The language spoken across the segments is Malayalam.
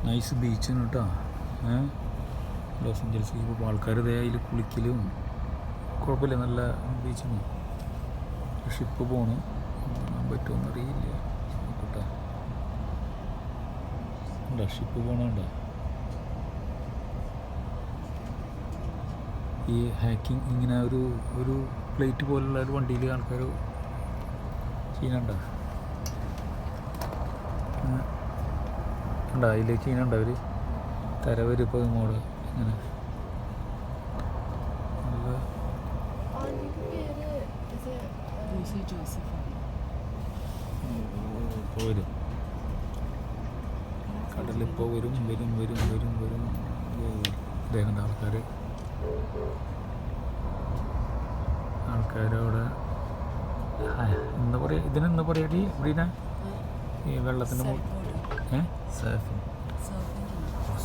നൈസ് ബീച്ചാണ് കേട്ടോ. ലോസ് ഏഞ്ചൽസിൽ ഇപ്പോൾ ആൾക്കാർ ഇതേ അതിൽ കുളിക്കലും കുഴപ്പമില്ല, നല്ല ബീച്ചാണ്. ഷിപ്പ് പോണ്, കാണാൻ പറ്റുമെന്ന് അറിയില്ല. നോക്കട്ടെ, ഉണ്ടോ ഷിപ്പ് പോണുണ്ടോ? ഈ ഹാക്കിങ് ഇങ്ങനെ ഒരു പ്ലേറ്റ് പോലുള്ള ഒരു വണ്ടിയിൽ ആൾക്കാർ ചെയ്യുന്നുണ്ടോ? ഉണ്ടോ അതിലേക്ക് ചെയ്യുന്നുണ്ടോ അവർ? തരവരും ഇപ്പോൾ ഇങ്ങോട്ട് ഇങ്ങനെ നല്ല ഇപ്പോൾ വരും. കടലിപ്പോൾ വരും വരും വരും വരും വരും. ഇതേണ്ട ആൾക്കാരവിടെ എന്താ പറയുക, ഇതിനെന്താ പറയുക ഇവിടെ ഈ വെള്ളത്തിൻ്റെ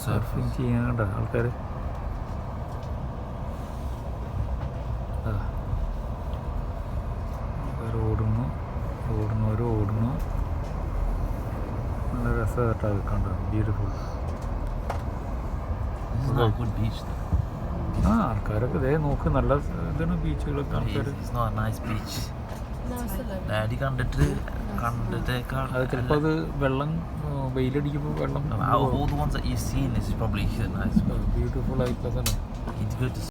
സർഫിങ് ചെയ്യാനുണ്ടോ ആൾക്കാർ? ഓടുന്നു. നല്ല രസമായിട്ടാണ് കണ്ടോ, ബ്യൂട്ടിഫുൾ. ആൾക്കാരൊക്കെ ഇതേ നോക്ക്, നല്ല ഇതാണ് ബീച്ചുകളൊക്കെ. ആൾക്കാർ അത് ചിലപ്പോൾ അത് വെള്ളം വെയിലടിക്കുമ്പോൾ വെള്ളം ബ്യൂട്ടിഫുൾ ആയിട്ടുള്ള സ്ഥലം.